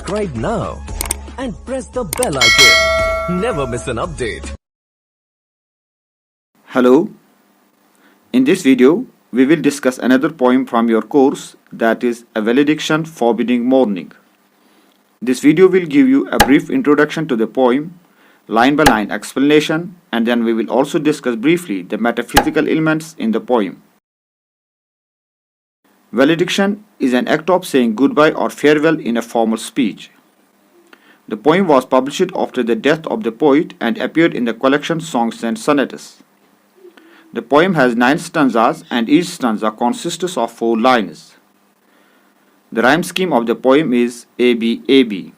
subscribe now and press the bell icon. Never miss an update. Hello. In this video, we will discuss another poem from your course, that is a valediction forbidding mourning. This video will give you a brief introduction to the poem, line by line explanation, and then we will also discuss briefly the metaphysical elements in the poem. Valediction is an act of saying goodbye or farewell in a formal speech. The poem was published after the death of the poet and appeared in the collection Songs and Sonnets. The poem has 9 stanzas and each stanza consists of 4 lines. The rhyme scheme of the poem is AB.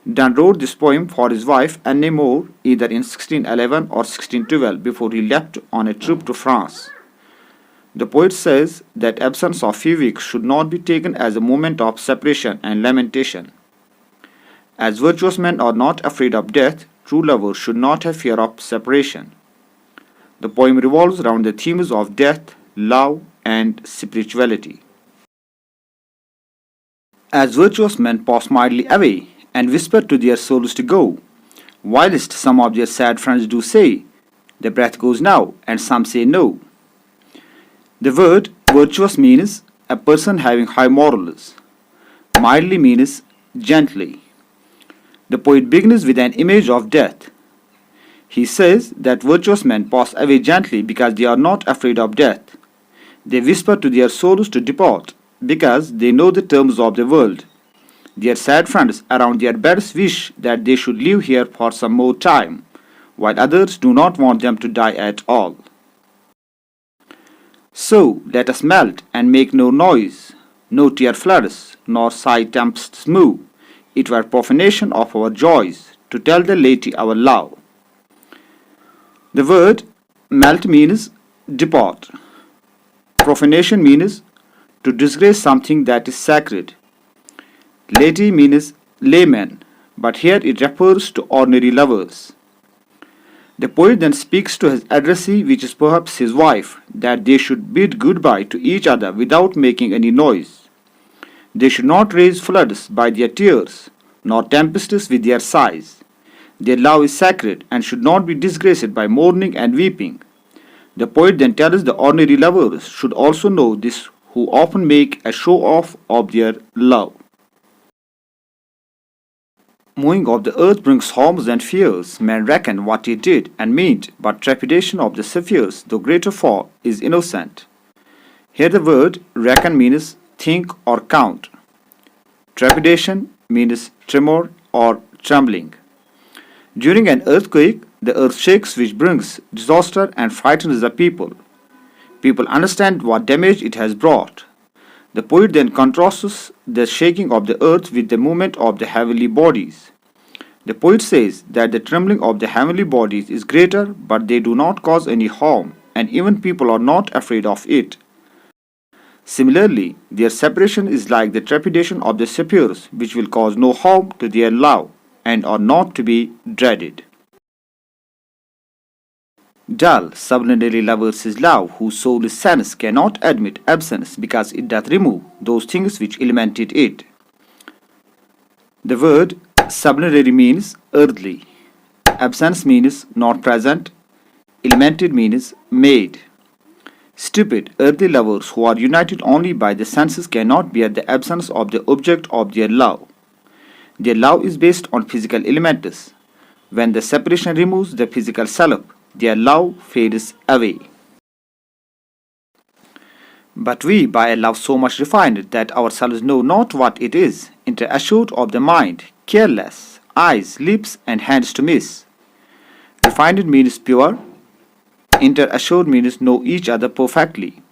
Donne wrote this poem for his wife IGNOU Ma either in 1611 or 1612 before he left on a trip to France. The poet says that absence of few weeks should not be taken as a moment of separation and lamentation. As virtuous men are not afraid of death, true lovers should not have fear of separation. The poem revolves around the themes of death, love, and spirituality. As virtuous men pass mildly away and whisper to their souls to go, whilst some of their sad friends do say, the breath goes now, and some say no. The word virtuous means a person having high morals. Mildly means gently. The poet begins with an image of death. He says that virtuous men pass away gently because they are not afraid of death. They whisper to their souls to depart because they know the terms of the world. Their sad friends around their beds wish that they should live here for some more time, while others do not want them to die at all. So let us melt and make no noise, no tear floods, nor sigh tempests move. It were profanation of our joys to tell the lady our love. The word melt means depart. Profanation means to disgrace something that is sacred. Lady means layman, but here it refers to ordinary lovers. The poet then speaks to his addressee, which is perhaps his wife, that they should bid goodbye to each other without making any noise. They should not raise floods by their tears, nor tempests with their sighs. Their love is sacred and should not be disgraced by mourning and weeping. The poet then tells the ordinary lovers should also know this, who often make a show off of their love. Mowing of the earth brings harms and fears. Men reckon what he did and meant, but trepidation of the spheres, though greater far, is innocent. Here the word reckon means think or count. Trepidation means tremor or trembling. During an earthquake, the earth shakes, which brings disaster and frightens the people. People understand what damage it has brought. The poet then contrasts the shaking of the earth with the movement of the heavenly bodies. The poet says that the trembling of the heavenly bodies is greater, but they do not cause any harm, and even people are not afraid of it. Similarly, their separation is like the trepidation of the spheres, which will cause no harm to their love, and are not to be dreaded. Dull, sublunary lovers is love, whose soul is sense, cannot admit absence, because it doth remove those things which elemented it. The word sublunary means earthly. Absence means not present. Elemented means made. Stupid, earthly lovers who are united only by the senses cannot bear the absence of the object of their love. Their love is based on physical elements. When the separation removes the physical self, their love fades away. But we, by a love so much refined that ourselves know not what it is, assured of the mind, careless, eyes, lips, and hands to miss. Refined means pure, assured means know each other perfectly.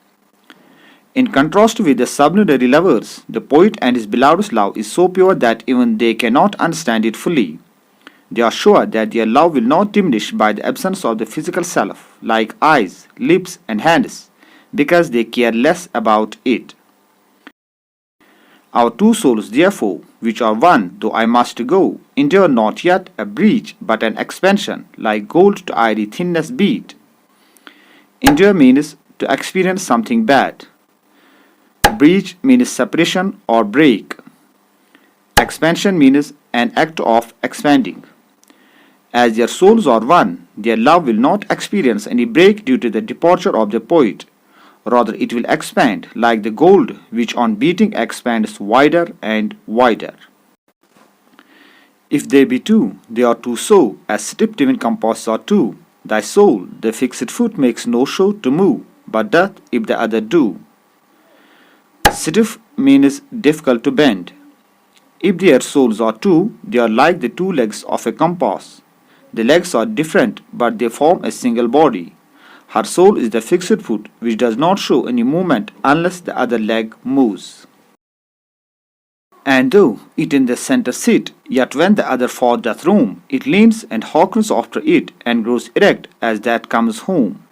In contrast with the sublunary lovers, the poet and his beloved's love is so pure that even they cannot understand it fully. They are sure that their love will not diminish by the absence of the physical self, like eyes, lips, and hands, because they care less about it. Our two souls, therefore, which are one, though I must go, endure not yet a breach, but an expansion, like gold to airy thinness beat. Endure means to experience something bad. Breach means separation or break. Expansion means an act of expanding. As their souls are one, their love will not experience any break due to the departure of the poet. Rather, it will expand like the gold which on beating expands wider and wider. If they be two, they are two so, as stripped even compasses are two. Thy soul, the fixed foot, makes no show to move, but doth if the other do. Stiff means difficult to bend. If their souls are two, they are like the two legs of a compass. The legs are different, but they form a single body. Her soul is the fixed foot, which does not show any movement unless the other leg moves. And though it in the center sit, yet when the other fall doth roam, it leans and hearkens after it, and grows erect as that comes home.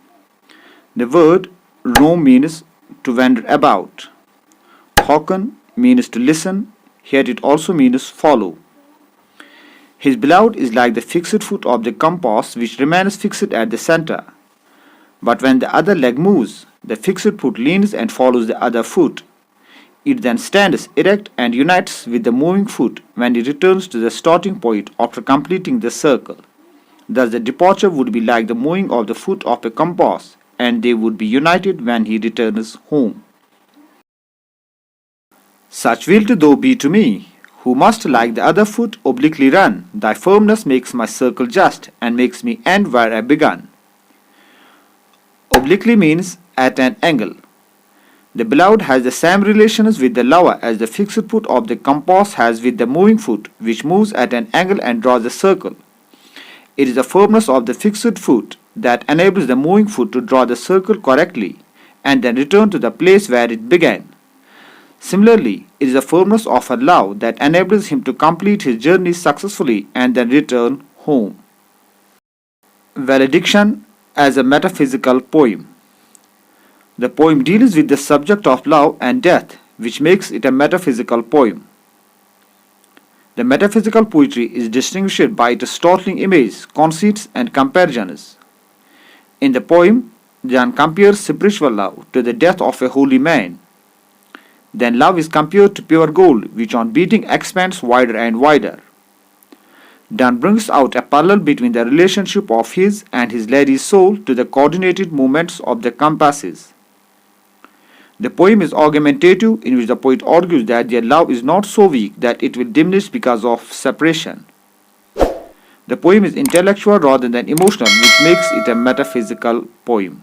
The word roam means to wander about. Hearken means to listen, here it also means follow. His beloved is like the fixed foot of the compass which remains fixed at the center. But when the other leg moves, the fixed foot leans and follows the other foot. It then stands erect and unites with the moving foot when it returns to the starting point after completing the circle. Thus the departure would be like the moving of the foot of a compass, and they would be united when he returns home. Such wilt thou be to me, who must like the other foot obliquely run. Thy firmness makes my circle just, and makes me end where I begun. Obliquely means at an angle. The beloved has the same relations with the lover as the fixed foot of the compass has with the moving foot, which moves at an angle and draws a circle. It is the firmness of the fixed foot that enables the moving foot to draw the circle correctly, and then return to the place where it began. Similarly, it is the firmness of her love that enables him to complete his journey successfully and then return home. Valediction as a metaphysical poem. The poem deals with the subject of love and death, which makes it a metaphysical poem. The metaphysical poetry is distinguished by its startling images, conceits, and comparisons. In the poem, John compares spiritual love to the death of a holy man. Then love is compared to pure gold, which on beating expands wider and wider. Donne brings out a parallel between the relationship of his and his lady's soul to the coordinated movements of the compasses. The poem is argumentative, in which the poet argues that their love is not so weak that it will diminish because of separation. The poem is intellectual rather than emotional, which makes it a metaphysical poem.